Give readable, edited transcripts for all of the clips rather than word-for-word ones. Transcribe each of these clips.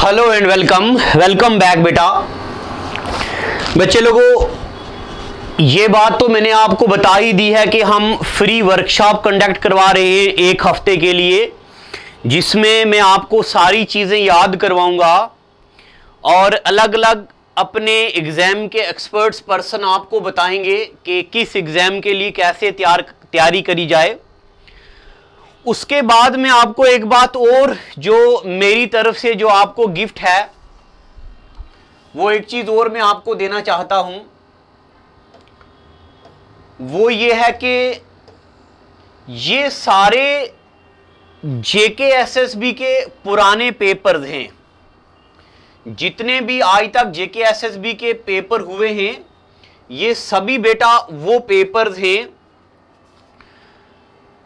Hello and welcome back बेटा। बच्चे लोगों, ये बात तो मैंने आपको बता ही दी है कि हम फ्री वर्कशॉप कंडक्ट करवा रहे हैं 1 हफ्ते के लिए, जिसमें मैं आपको सारी चीज़ें याद करवाऊंगा और अलग अलग अपने एग्ज़ाम के एक्सपर्ट्स पर्सन आपको बताएंगे कि किस एग्ज़ाम के लिए कैसे तैयारी करी जाए। उसके बाद में आपको एक बात और, जो मेरी तरफ से जो आपको गिफ्ट है, वो एक चीज और मैं आपको देना चाहता हूं। वो ये है कि ये सारे जेकेएसएसबी के पुराने पेपर्स हैं। जितने भी आज तक जेकेएसएसबी के पेपर हुए हैं, ये सभी बेटा वो पेपर्स हैं।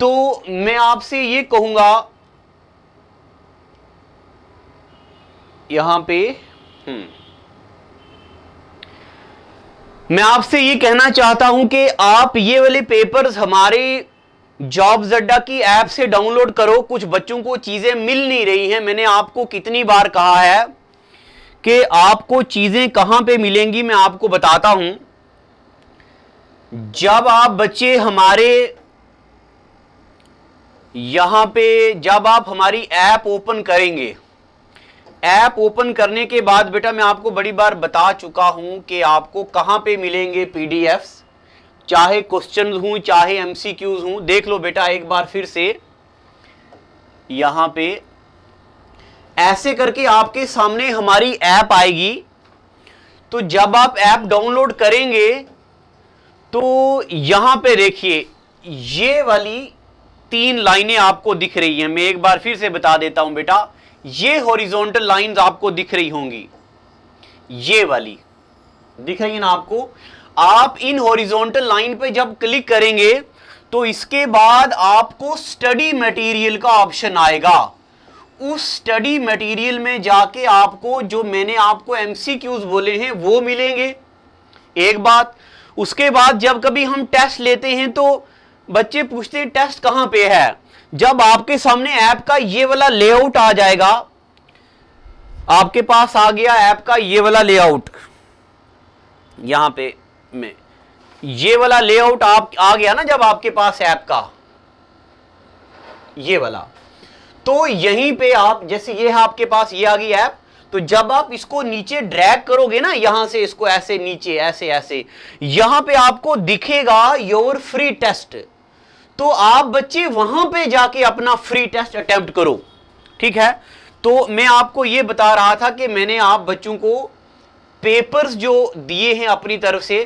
तो मैं आपसे ये कहूंगा, यहां पे मैं आपसे ये कहना चाहता हूं कि आप ये वाले पेपर्स हमारे जॉब्स अड्डा की ऐप से डाउनलोड करो। कुछ बच्चों को चीजें मिल नहीं रही हैं। मैंने आपको कितनी बार कहा है कि आपको चीजें कहां पे मिलेंगी, मैं आपको बताता हूं। जब आप बच्चे हमारे यहां पे जब आप हमारी ऐप ओपन करेंगे, ऐप ओपन करने के बाद बेटा मैं आपको बड़ी बार बता चुका हूं कि आपको कहां पे मिलेंगे पीडीएफ्स, चाहे क्वेश्चन हूं चाहे एमसीक्यूज हूं। देख लो बेटा एक बार फिर से, यहां पे ऐसे करके आपके सामने हमारी ऐप आएगी। तो जब आप ऐप डाउनलोड करेंगे तो यहां पे देखिए ये वाली 3 लाइनें आपको दिख रही हैं। मैं एक बार फिर से बता देता हूं बेटा, ये हॉरिजॉन्टल लाइंस आपको दिख रही होंगी, ये वाली दिख रही है ना आपको। आप इन हॉरिजॉन्टल लाइन पे जब क्लिक करेंगे तो इसके बाद आपको स्टडी मटेरियल का ऑप्शन आएगा। उस स्टडी मटेरियल में जाके आपको जो मैंने आपको एमसीक्यूज बोले हैं वो मिलेंगे, एक बात। उसके बाद जब कभी हम टेस्ट लेते हैं तो बच्चे पूछते हैं टेस्ट कहां पे है। जब आपके सामने ऐप का ये वाला लेआउट आ जाएगा, आपके पास आ गया ऐप का ये वाला लेआउट, यहां पे में ये वाला लेआउट आप आ गया ना, जब आपके पास ऐप का ये वाला, तो यहीं पे आप जैसे ये है आपके पास, ये आ गई ऐप। तो जब आप इसको नीचे ड्रैग करोगे ना, यहां से इसको ऐसे नीचे ऐसे यहां पे आपको दिखेगा योर फ्री टेस्ट। तो आप बच्चे वहां पे जाके अपना फ्री टेस्ट अटेम्प्ट करो, ठीक है। तो मैं आपको ये बता रहा था कि मैंने आप बच्चों को पेपर्स जो दिए हैं अपनी तरफ से,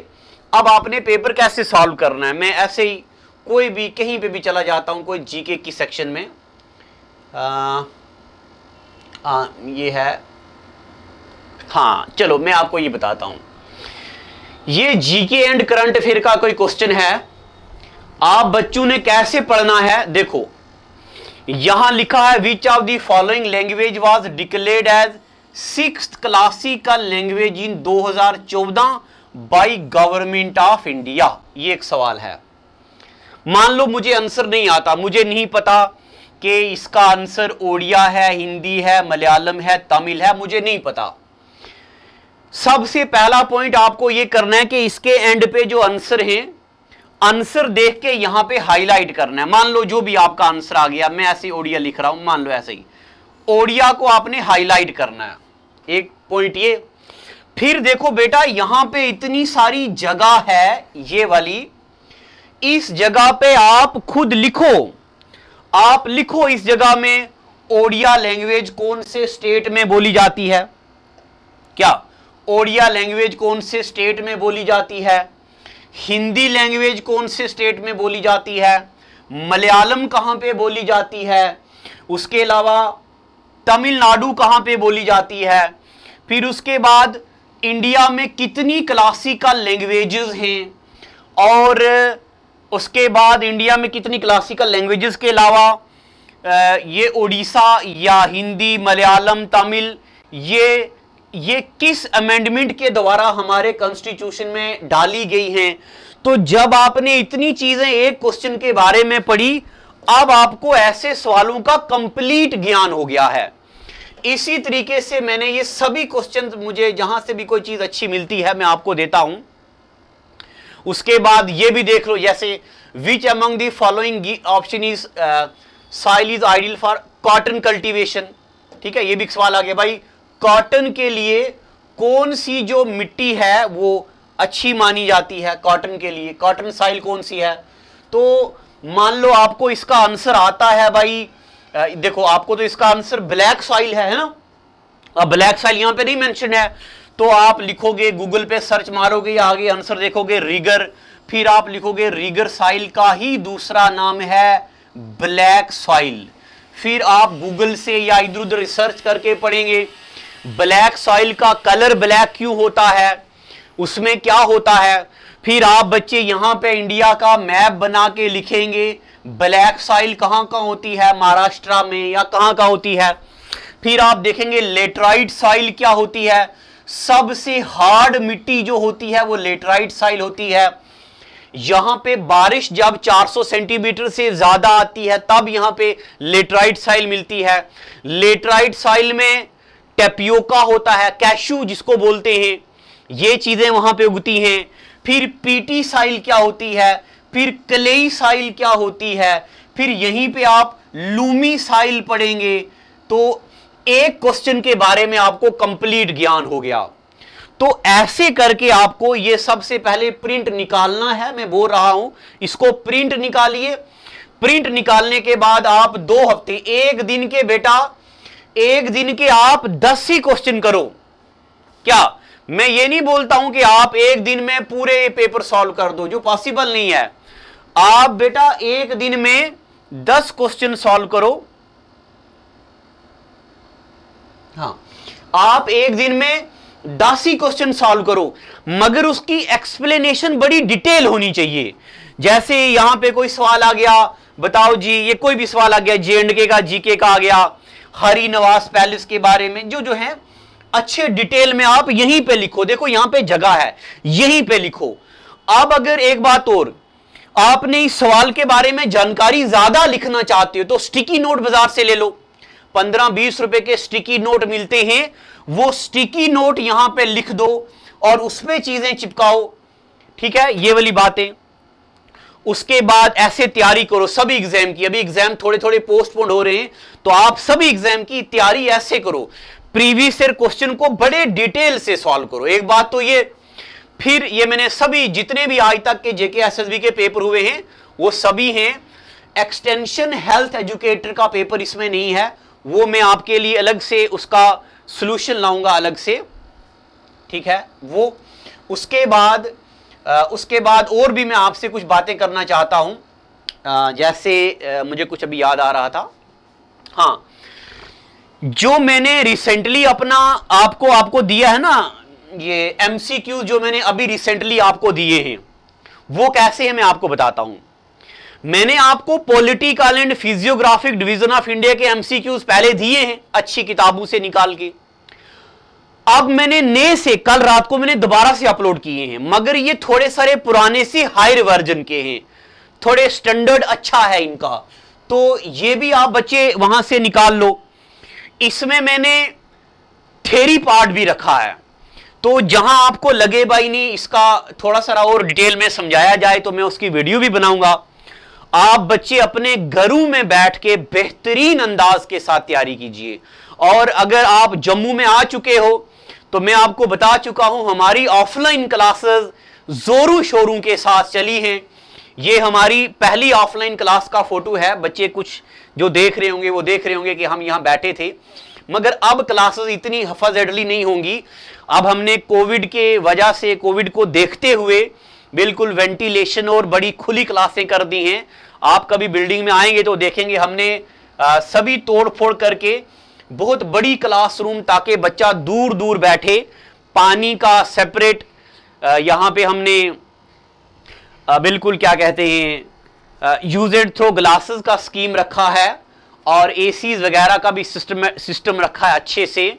अब आपने पेपर कैसे सॉल्व करना है। मैं ऐसे ही कोई भी कहीं पे भी चला जाता हूं, कोई जीके की सेक्शन में, ये है, हाँ चलो मैं आपको ये बताता हूं। ये जीके एंड करंट अफेयर का कोई क्वेश्चन है, आप बच्चों ने कैसे पढ़ना है। देखो यहां लिखा है, which of the following language was declared as 6th classical language in 2014 by government of India. ये एक सवाल है। मान लो मुझे आंसर नहीं आता, मुझे नहीं पता कि इसका आंसर ओडिया है, हिंदी है, मलयालम है, तमिल है, मुझे नहीं पता। सबसे पहला पॉइंट आपको यह करना है कि इसके एंड पे जो आंसर है, आंसर देख के यहां पे हाईलाइट करना है। मान लो जो भी आपका आंसर आ गया, मैं ऐसे ओडिया लिख रहा हूं, मान लो ऐसे ही ओडिया को आपने हाईलाइट करना है, एक पॉइंट ये। फिर देखो बेटा यहां पे इतनी सारी जगह है, ये वाली, इस जगह पे आप खुद लिखो। आप लिखो इस जगह में ओडिया लैंग्वेज कौन से स्टेट में बोली जाती है, क्या ओडिया लैंग्वेज कौन से स्टेट में बोली जाती है, हिंदी लैंग्वेज कौन से स्टेट में बोली जाती है, मलयालम कहां पे बोली जाती है, उसके अलावा तमिलनाडु कहां पे बोली जाती है, फिर उसके बाद इंडिया में कितनी क्लासिकल लैंग्वेजेस हैं, और उसके बाद इंडिया में कितनी क्लासिकल लैंग्वेजेस के अलावा ये उड़ीसा या हिंदी, मलयालम, तमिल, ये किस अमेंडमेंट के द्वारा हमारे कॉन्स्टिट्यूशन में डाली गई हैं। तो जब आपने इतनी चीजें एक क्वेश्चन के बारे में पढ़ी, अब आपको ऐसे सवालों का कंप्लीट ज्ञान हो गया है। इसी तरीके से मैंने ये सभी क्वेश्चन, मुझे जहां से भी कोई चीज अच्छी मिलती है मैं आपको देता हूं। उसके बाद ये भी देख लो, जैसे which among the following option is soil is ideal for cotton cultivation. ठीक है, ये भी सवाल आ गया भाई, कॉटन के लिए कौन सी जो मिट्टी है वो अच्छी मानी जाती है कॉटन के लिए, कॉटन सॉइल कौन सी है। तो मान लो आपको इसका आंसर आता है भाई, देखो आपको तो इसका आंसर ब्लैक सॉइल है ना। अब ब्लैक सॉइल यहां पे नहीं मेंशन है, तो आप लिखोगे, गूगल पे सर्च मारोगे या आगे आंसर देखोगे रिगर, फिर आप लिखोगे रिगर सॉइल का ही दूसरा नाम है ब्लैक सॉइल। फिर आप गूगल से या इधर उधर रिसर्च करके पढ़ेंगे ब्लैक सॉइल का कलर ब्लैक क्यों होता है, उसमें क्या होता है। फिर आप बच्चे यहां पे इंडिया का मैप बना के लिखेंगे ब्लैक सॉइल कहां कहां होती है, महाराष्ट्र में या कहां कहां होती है। फिर आप देखेंगे लेटराइट सॉइल क्या होती है, सबसे हार्ड मिट्टी जो होती है वो लेटराइट सॉइल होती है। यहां पे बारिश जब 400 सेंटीमीटर से ज्यादा आती है तब यहां पे लेटराइट सॉइल मिलती है। लेटराइट सॉइल में टेपियोका होता है, कैशू जिसको बोलते हैं, ये चीजें वहां पे उगती हैं। फिर पीटी सॉइल क्या होती है, फिर क्लेई सॉइल क्या होती है, फिर यहीं पे आप लूमी सॉइल पढ़ेंगे। तो एक क्वेश्चन के बारे में आपको कंप्लीट ज्ञान हो गया। तो ऐसे करके आपको ये सबसे पहले प्रिंट निकालना है, मैं बोल रहा हूं इसको प्रिंट निकालिए। प्रिंट निकालने के बाद आप 2 हफ्ते, एक दिन के बेटा, एक दिन के आप 10 ही क्वेश्चन करो। क्या मैं ये नहीं बोलता हूं कि आप एक दिन में पूरे पेपर सॉल्व कर दो, जो पॉसिबल नहीं है। आप बेटा एक दिन में 10 क्वेश्चन सॉल्व करो। हां, आप एक दिन में 10 ही क्वेश्चन सॉल्व करो, मगर उसकी एक्सप्लेनेशन बड़ी डिटेल होनी चाहिए। जैसे यहां पे कोई सवाल आ गया, बताओ जी, ये कोई भी सवाल आ गया, J&K का, GK का आ गया, हरी नवाज पैलेस के बारे में, जो है अच्छे डिटेल में आप यहीं पे लिखो। देखो यहां पे जगह है, यहीं पे लिखो। अब अगर एक बात और, आपने इस सवाल के बारे में जानकारी ज्यादा लिखना चाहते हो तो स्टिकी नोट बाजार से ले लो। 15-20 रुपए के स्टिकी नोट मिलते हैं, वो स्टिकी नोट यहां पे लिख दो और उसमें चीजें चिपकाओ। ठीक है, ये वाली बातें। उसके बाद ऐसे तैयारी करो सभी एग्जाम की। अभी एग्जाम थोड़े थोड़े पोस्टपोन हो रहे हैं, तो आप सभी एग्जाम की तैयारी ऐसे करो, प्रीवियस ईयर क्वेश्चन को बड़े डिटेल से सॉल्व करो। एक बात तो ये, फिर ये मैंने सभी जितने भी आज तक के जेके एसएसबी के पेपर हुए हैं वो सभी हैं। एक्सटेंशन हेल्थ एजुकेटर का पेपर इसमें नहीं है, वो मैं आपके लिए अलग से उसका सॉल्यूशन लाऊंगा अलग से। ठीक है, वो उसके बाद और भी मैं आपसे कुछ बातें करना चाहता हूं। जैसे मुझे कुछ अभी याद आ रहा था। हाँ, जो मैंने रिसेंटली अपना आपको दिया है ना, ये MCQ जो मैंने अभी रिसेंटली आपको दिए हैं, वो कैसे है मैं आपको बताता हूं। मैंने आपको political and physiographic division of India के MCQs पहले दिए हैं अच्छी किताबों से निकाल के। अब मैंने नए से कल रात को मैंने दोबारा से अपलोड किए हैं, मगर ये थोड़े सारे पुराने से हायर वर्जन के हैं, थोड़े स्टैंडर्ड अच्छा है इनका, तो ये भी आप बच्चे वहां से निकाल लो। इसमें मैंने थ्योरी पार्ट भी रखा है, तो जहां आपको लगे भाई नहीं इसका थोड़ा सा और डिटेल में समझाया जाए तो मैं उसकी वीडियो भी बनाऊंगा। आप बच्चे अपने घरों में बैठ के बेहतरीन अंदाज के साथ तैयारी कीजिए। और अगर आप जम्मू में आ चुके हो तो मैं आपको बता चुका हूं, हमारी ऑफलाइन क्लासेस जोरों शोरों के साथ चली हैं। ये हमारी पहली ऑफलाइन क्लास का फोटो है। बच्चे कुछ जो देख रहे होंगे वो देख रहे होंगे कि हम यहां बैठे थे, मगर अब क्लासेस इतनी हफाजतली नहीं होंगी। अब हमने कोविड के वजह से, कोविड को देखते हुए बिल्कुल वेंटिलेशन और बड़ी खुली क्लासें कर दी हैं। आप कभी बिल्डिंग में आएंगे तो देखेंगे हमने सभी तोड़ फोड़ करके बहुत बड़ी क्लासरूम, ताकि बच्चा दूर दूर बैठे, पानी का सेपरेट यहाँ पे हमने बिल्कुल क्या कहते हैं यूज एंड थ्रो ग्लासेस का स्कीम रखा है, और एसीज वगैरह का भी सिस्टम रखा है अच्छे से,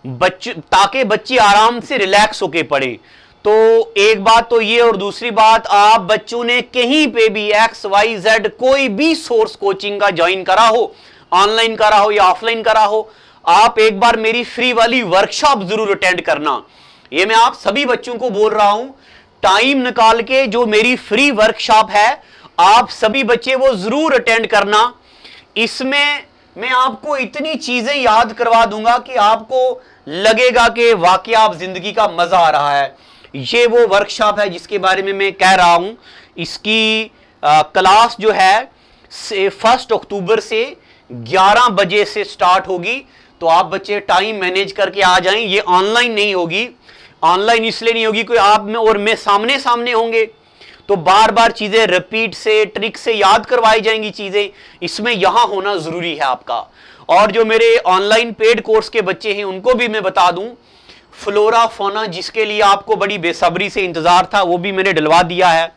ताकि बच्चे आराम से रिलैक्स होके पढ़े। तो एक बात तो ये, और दूसरी बात, आप बच्चों ने कहीं पे भी XYZ कोई भी सोर्स कोचिंग का ज्वाइन करा हो, ऑनलाइन करा हो या ऑफलाइन करा हो, आप एक बार मेरी फ्री वाली वर्कशॉप जरूर अटेंड करना। ये मैं आप सभी बच्चों को बोल रहा हूं, टाइम निकाल के जो मेरी फ्री वर्कशॉप है आप सभी बच्चे वो जरूर अटेंड करना। इसमें मैं आपको इतनी चीजें याद करवा दूंगा कि आपको लगेगा कि वाकई आप जिंदगी का मजा आ रहा है। ये वो वर्कशॉप है जिसके बारे में मैं कह रहा हूं। इसकी क्लास जो है 1 अक्टूबर से 11 बजे से स्टार्ट होगी, तो आप बच्चे टाइम मैनेज करके आ जाएं। ये ऑनलाइन नहीं होगी, ऑनलाइन इसलिए नहीं होगी कि आप में और मैं सामने सामने होंगे तो बार बार चीजें रिपीट से ट्रिक से याद करवाई जाएंगी चीजें, इसमें यहां होना जरूरी है आपका। और जो मेरे ऑनलाइन पेड कोर्स के बच्चे हैं उनको भी मैं बता दूं, फ्लोरा फोना जिसके लिए आपको बड़ी बेसब्री से इंतजार था वो भी मैंने डलवा दिया है।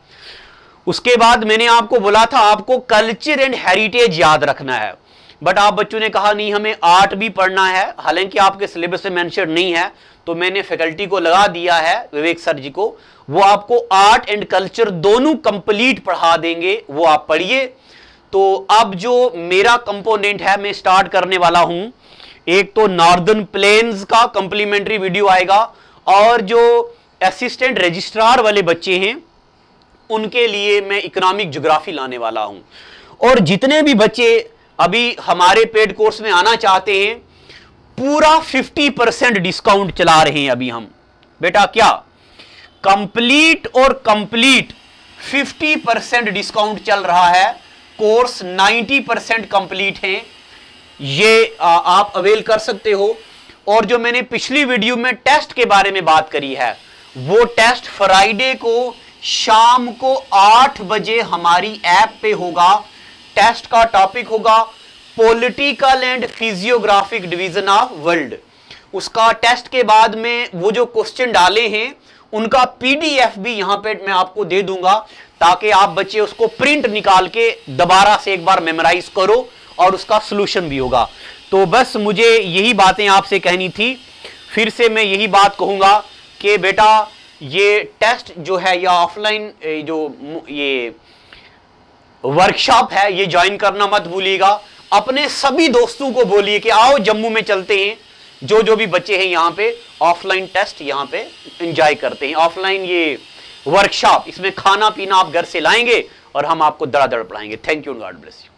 उसके बाद मैंने आपको बोला था आपको कल्चर एंड हेरिटेज याद रखना है, बट आप बच्चों ने कहा नहीं हमें आर्ट भी पढ़ना है, हालांकि आपके सिलेबस में मेंशन नहीं है, तो मैंने फैकल्टी को लगा दिया है, विवेक सर जी को, वो आपको आर्ट एंड कल्चर दोनों कंप्लीट पढ़ा देंगे, वो आप पढ़िए। तो अब जो मेरा कंपोनेंट है मैं स्टार्ट करने वाला हूं, एक तो नॉर्दर्न प्लेन्स का कंप्लीमेंट्री वीडियो आएगा, और जो असिस्टेंट रजिस्ट्रार वाले बच्चे हैं उनके लिए मैं इकोनॉमिक ज्योग्राफी लाने वाला हूं। और जितने भी बच्चे अभी हमारे पेड कोर्स में आना चाहते हैं, पूरा 50% डिस्काउंट चला रहे हैं अभी हम। बेटा क्या कंप्लीट और कंप्लीट 50% डिस्काउंट चल रहा है, कोर्स 90% कंप्लीट है, ये आप अवेल कर सकते हो। और जो मैंने पिछली वीडियो में टेस्ट के बारे में बात करी है, वो टेस्ट फ्राइडे को शाम को 8 बजे हमारी ऐप पे होगा। टेस्ट का टॉपिक होगा political and physiographic division of world. उसका टेस्ट के बाद में वो जो क्वेश्चन डाले हैं उनका पीडीएफ भी यहां पे मैं आपको दे दूंगा, ताकि आप बच्चे उसको प्रिंट निकाल के दोबारा से एक बार मेमोराइज करो, और उसका सॉल्यूशन भी होगा। तो बस मुझे यही बातें आपसे कहनी थी। फिर से मैं यही बात कहूंगा कि बेटा ये टेस्ट जो है या ऑफलाइन जो ये वर्कशॉप है ये ज्वाइन करना मत भूलिएगा। अपने सभी दोस्तों को बोलिए कि आओ जम्मू में चलते हैं, जो भी बच्चे हैं यहाँ पे ऑफलाइन टेस्ट यहाँ पे एंजॉय करते हैं। ऑफलाइन ये वर्कशॉप, इसमें खाना पीना आप घर से लाएंगे और हम आपको धड़ाधड़ पढ़ाएंगे। Thank you, God bless you.